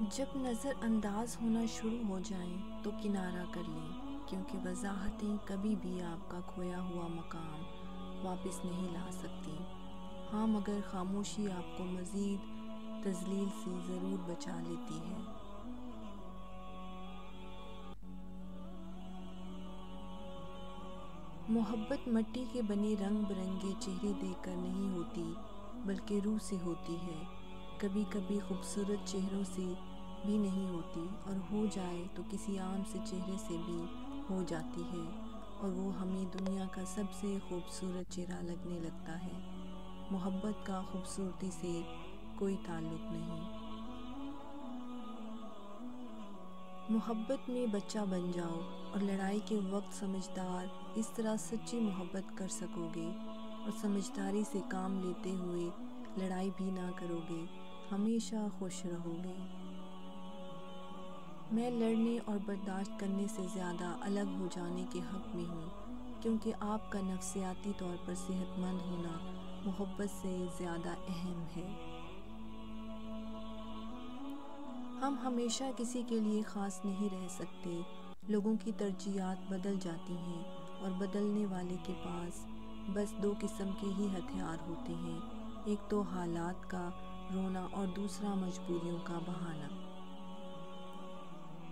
جب نظر انداز ہونا شروع ہو جائیں تو کنارہ کر لیں، کیونکہ وضاحتیں کبھی بھی آپ کا کھویا ہوا مقام واپس نہیں لا سکتی۔ ہاں، مگر خاموشی آپ کو مزید تذلیل سے ضرور بچا لیتی ہے۔ محبت مٹی کے بنے رنگ برنگے چہرے دیکھ کر نہیں ہوتی، بلکہ روح سے ہوتی ہے۔ کبھی کبھی خوبصورت چہروں سے بھی نہیں ہوتی، اور ہو جائے تو کسی عام سے چہرے سے بھی ہو جاتی ہے، اور وہ ہمیں دنیا کا سب سے خوبصورت چہرہ لگنے لگتا ہے۔ محبت کا خوبصورتی سے کوئی تعلق نہیں۔ محبت میں بچہ بن جاؤ اور لڑائی کے وقت سمجھدار، اس طرح سچی محبت کر سکو گے، اور سمجھداری سے کام لیتے ہوئے لڑائی بھی نہ کرو گے، ہمیشہ خوش رہو گے۔ میں لڑنے اور برداشت کرنے سے زیادہ الگ ہو جانے کے حق میں ہوں، کیونکہ آپ کا نفسیاتی طور پر صحت مند ہونا محبت سے زیادہ اہم ہے۔ ہم ہمیشہ کسی کے لیے خاص نہیں رہ سکتے۔ لوگوں کی ترجیحات بدل جاتی ہیں، اور بدلنے والے کے پاس بس دو قسم کے ہی ہتھیار ہوتے ہیں، ایک تو حالات کا رونا اور دوسرا مجبوریوں کا بہانہ۔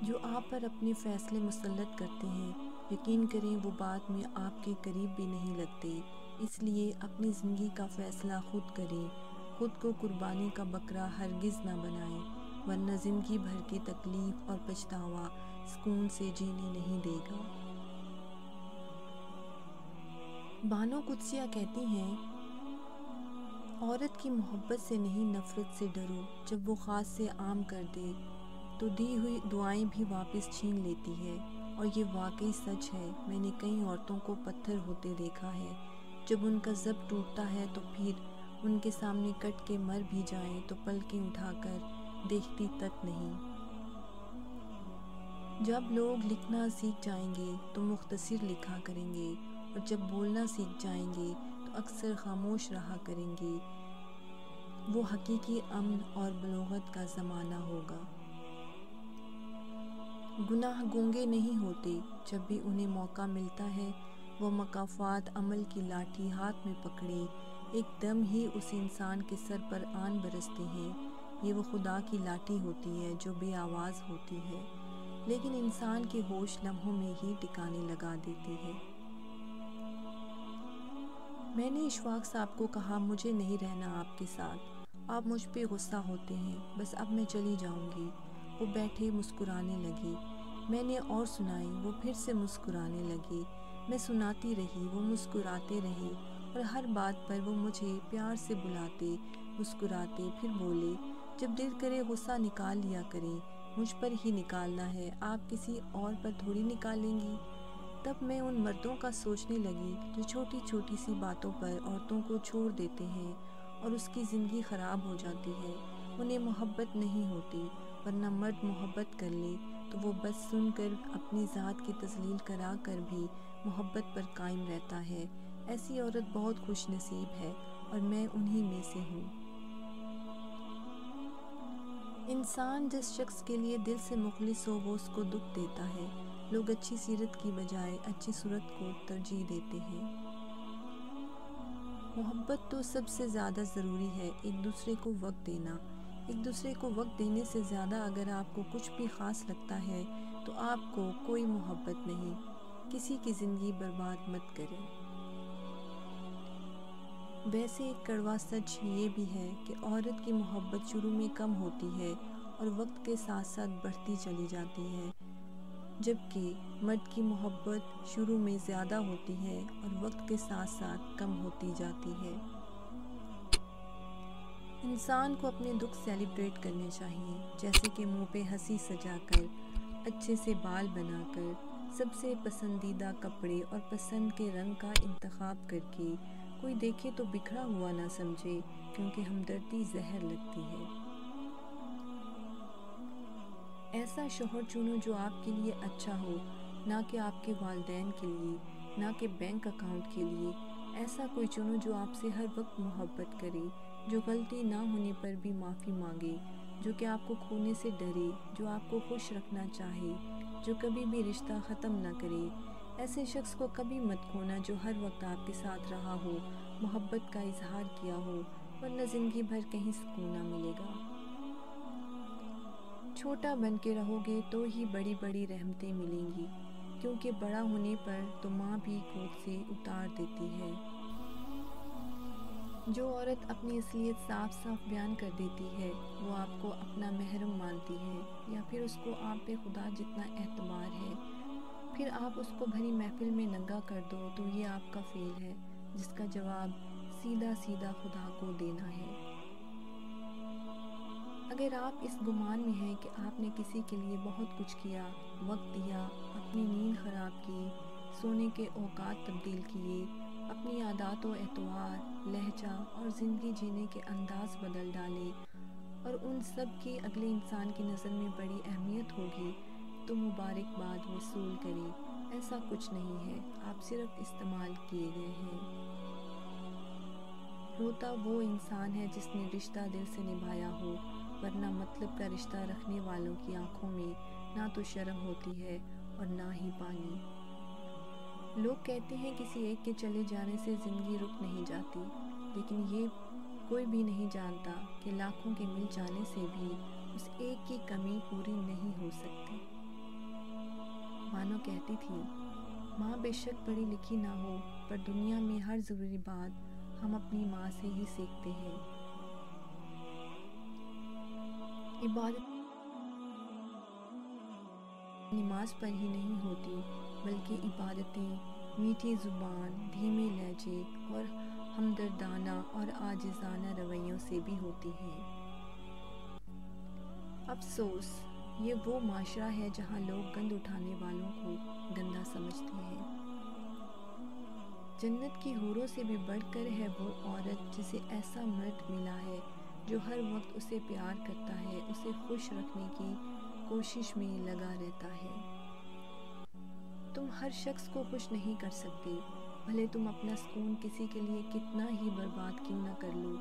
جو آپ پر اپنے فیصلے مسلط کرتے ہیں، یقین کریں وہ بعد میں آپ کے قریب بھی نہیں لگتے۔ اس لیے اپنی زندگی کا فیصلہ خود کریں، خود کو قربانی کا بکرا ہرگز نہ بنائیں، ورنہ زندگی بھر کی تکلیف اور پچھتاوا سکون سے جینے نہیں دے گا۔ بانو قدسیہ کہتی ہیں، عورت کی محبت سے نہیں نفرت سے ڈرو، جب وہ خاص سے عام کر دے تو دی ہوئی دعائیں بھی واپس چھین لیتی ہے، اور یہ واقعی سچ ہے۔ میں نے کئی عورتوں کو پتھر ہوتے دیکھا ہے، جب ان کا ضبط ٹوٹتا ہے تو پھر ان کے سامنے کٹ کے مر بھی جائیں تو پلکیں اٹھا کر دیکھتی تک نہیں۔ جب لوگ لکھنا سیکھ جائیں گے تو مختصر لکھا کریں گے، اور جب بولنا سیکھ جائیں گے تو اکثر خاموش رہا کریں گے۔ وہ حقیقی امن اور بلوغت کا زمانہ ہوگا۔ گناہ گونگے نہیں ہوتے، جب بھی انہیں موقع ملتا ہے وہ مکافات عمل کی لاٹھی ہاتھ میں پکڑے ایک دم ہی اس انسان کے سر پر آن برستے ہیں۔ یہ وہ خدا کی لاٹھی ہوتی ہے جو بے آواز ہوتی ہے، لیکن انسان کے ہوش لمحوں میں ہی ٹھکانے لگا دیتی ہے۔ میں نے اشفاق صاحب کو کہا، مجھے نہیں رہنا آپ کے ساتھ، آپ مجھ پہ غصہ ہوتے ہیں، بس اب میں چلی جاؤں گی۔ وہ بیٹھے مسکرانے لگے۔ میں نے اور سنائی، وہ پھر سے مسکرانے لگے۔ میں سناتی رہی، وہ مسکراتے رہے، اور ہر بات پر وہ مجھے پیار سے بلاتے، مسکراتے، پھر بولے، جب دل کرے غصہ نکال لیا کریں، مجھ پر ہی نکالنا ہے، آپ کسی اور پر تھوڑی نکالیں گی۔ تب میں ان مردوں کا سوچنے لگی جو چھوٹی چھوٹی سی باتوں پر عورتوں کو چھوڑ دیتے ہیں اور اس کی زندگی خراب ہو جاتی ہے۔ انہیں محبت نہیں ہوتی، ورنہ مرد محبت کر لے تو وہ بس سن کر اپنی ذات کی تذلیل کرا کر بھی محبت پر قائم رہتا ہے۔ ایسی عورت بہت خوش نصیب ہے، اور میں انہی میں سے ہوں۔ انسان جس شخص کے لیے دل سے مخلص ہو وہ اس کو دکھ دیتا ہے۔ لوگ اچھی سیرت کی بجائے اچھی صورت کو ترجیح دیتے ہیں۔ محبت تو سب سے زیادہ ضروری ہے، ایک دوسرے کو وقت دینا۔ ایک دوسرے کو وقت دینے سے زیادہ اگر آپ کو کچھ بھی خاص لگتا ہے تو آپ کو کوئی محبت نہیں۔ کسی کی زندگی برباد مت کریں۔ ویسے ایک کڑوا سچ یہ بھی ہے کہ عورت کی محبت شروع میں کم ہوتی ہے اور وقت کے ساتھ ساتھ بڑھتی چلی جاتی ہے، جبکہ مرد کی محبت شروع میں زیادہ ہوتی ہے اور وقت کے ساتھ ساتھ کم ہوتی جاتی ہے۔ انسان کو اپنے دکھ سیلیبریٹ کرنے چاہیے، جیسے کہ منہ پہ ہنسی سجا کر، اچھے سے بال بنا کر، سب سے پسندیدہ کپڑے اور پسند کے رنگ کا انتخاب کر کے۔ کوئی دیکھے تو بکھرا ہوا نہ سمجھے، کیونکہ ہمدردی زہر لگتی ہے۔ ایسا شوہر چنو جو آپ کے لیے اچھا ہو، نہ کہ آپ کے والدین کے لیے، نہ کہ بینک اکاؤنٹ کے لیے۔ ایسا کوئی چنو جو آپ سے ہر وقت محبت کرے، جو غلطی نہ ہونے پر بھی معافی مانگے، جو کہ آپ کو کھونے سے ڈرے، جو آپ کو خوش رکھنا چاہے، جو کبھی بھی رشتہ ختم نہ کرے۔ ایسے شخص کو کبھی مت کھونا جو ہر وقت آپ کے ساتھ رہا ہو، محبت کا اظہار کیا ہو، ورنہ زندگی بھر کہیں سکون نہ ملے گا۔ چھوٹا بن کے رہو گے تو ہی بڑی بڑی رحمتیں ملیں گی، کیونکہ بڑا ہونے پر تو ماں بھی گود سے اتار دیتی ہے۔ جو عورت اپنی اصلیت صاف صاف بیان کر دیتی ہے، وہ آپ کو اپنا محرم مانتی ہے، یا پھر اس کو آپ پہ خدا جتنا اعتبار ہے۔ پھر آپ اس کو بھری محفل میں ننگا کر دو تو یہ آپ کا فعل ہے، جس کا جواب سیدھا سیدھا خدا کو دینا ہے۔ اگر آپ اس گمان میں ہیں کہ آپ نے کسی کے لیے بہت کچھ کیا، وقت دیا، اپنی نیند خراب کی، سونے کے اوقات تبدیل کیے، اپنی عادات و اطوار، لہجہ اور زندگی جینے کے انداز بدل ڈالے، اور ان سب کی اگلے انسان کی نظر میں بڑی اہمیت ہوگی، تو مبارکباد وصول کریں۔ ایسا کچھ نہیں ہے، آپ صرف استعمال کیے گئے ہیں۔ روتا وہ انسان ہے جس نے رشتہ دل سے نبھایا ہو، ورنہ مطلب کا رشتہ رکھنے والوں کی آنکھوں میں نہ تو شرم ہوتی ہے اور نہ ہی پانی۔ لوگ کہتے ہیں کسی ایک کے چلے جانے سے زندگی رک نہیں جاتی، لیکن یہ کوئی بھی نہیں جانتا کہ لاکھوں کے مل جانے سے بھی اس ایک کی کمی پوری نہیں ہو سکتی۔ مانو کہتی تھی، ماں بے شک پڑھی لکھی نہ ہو، پر دنیا میں ہر ضروری بات ہم اپنی ماں سے ہی سیکھتے ہیں۔ عبادت نماز پر ہی نہیں ہوتی، بلکہ عبادتیں میٹھی زبان، دھیمے لہجے اور ہمدردانہ اور عاجزانہ رویوں سے بھی ہوتی ہیں۔ افسوس، یہ وہ معاشرہ ہے جہاں لوگ گند اٹھانے والوں کو گندا سمجھتے ہیں۔ جنت کی حوروں سے بھی بڑھ کر ہے وہ عورت جسے ایسا مرد ملا ہے جو ہر وقت اسے پیار کرتا ہے، اسے خوش رکھنے کی کوشش میں لگا رہتا ہے۔ تم ہر شخص کو خوش نہیں کر سکتے، بھلے تم اپنا سکون کسی کے لیے کتنا ہی برباد کیوں نہ کر لو،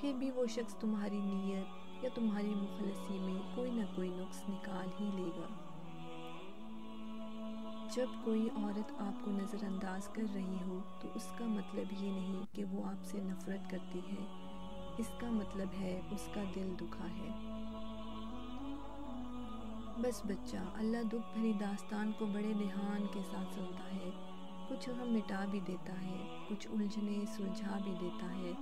پھر بھی وہ شخص تمہاری نیت یا تمہاری مخلصی میں کوئی نہ کوئی نقص نکال ہی لے گا۔ جب کوئی عورت آپ کو نظر انداز کر رہی ہو تو اس کا مطلب یہ نہیں کہ وہ آپ سے نفرت کرتی ہے، اس کا مطلب ہے اس کا دل دکھا ہے۔ بس بچہ، اللہ دکھ بھری داستان کو بڑے دھیان کے ساتھ سنتا ہے، کچھ غم مٹا بھی دیتا ہے، کچھ الجھنیں سلجھا بھی دیتا ہے،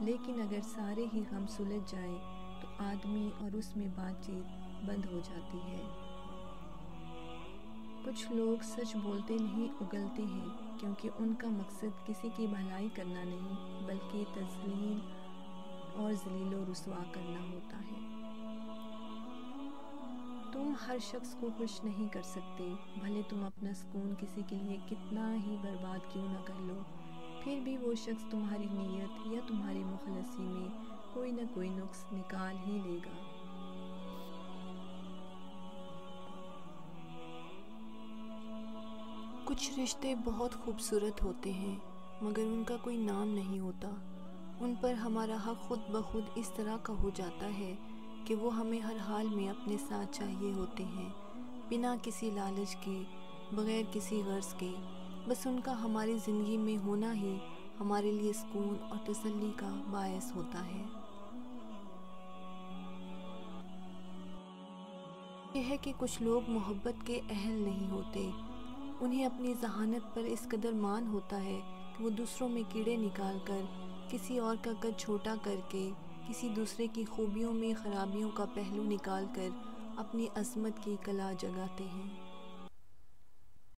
لیکن اگر سارے ہی غم سلجھ جائیں تو آدمی اور اس میں بات چیت بند ہو جاتی ہے۔ کچھ لوگ سچ بولتے نہیں اگلتے ہیں، کیونکہ ان کا مقصد کسی کی بھلائی کرنا نہیں بلکہ تذلیل اور ذلیل و رسوا کرنا ہوتا ہے۔ تم ہر شخص کو خوش نہیں کر سکتے، بھلے تم اپنا سکون کسی کے لیے کتنا ہی برباد کیوں نہ کر لو، پھر بھی وہ شخص تمہاری نیت یا تمہاری مخلصی میں کوئی نہ کوئی نقص نکال ہی لے گا۔ کچھ رشتے بہت خوبصورت ہوتے ہیں، مگر ان کا کوئی نام نہیں ہوتا۔ ان پر ہمارا حق خود بخود اس طرح کا ہو جاتا ہے کہ وہ ہمیں ہر حال میں اپنے ساتھ چاہیے ہوتے ہیں، بنا کسی لالچ کے، بغیر کسی غرض کے۔ بس ان کا ہماری زندگی میں ہونا ہی ہمارے لیے سکون اور تسلی کا باعث ہوتا ہے۔ یہ ہے کہ کچھ لوگ محبت کے اہل نہیں ہوتے، انہیں اپنی ذہانت پر اس قدر مان ہوتا ہے کہ وہ دوسروں میں کیڑے نکال کر، کسی اور کا قد چھوٹا کر کے، کسی دوسرے کی خوبیوں میں خرابیوں کا پہلو نکال کر اپنی عظمت کی کلا جگاتے ہیں۔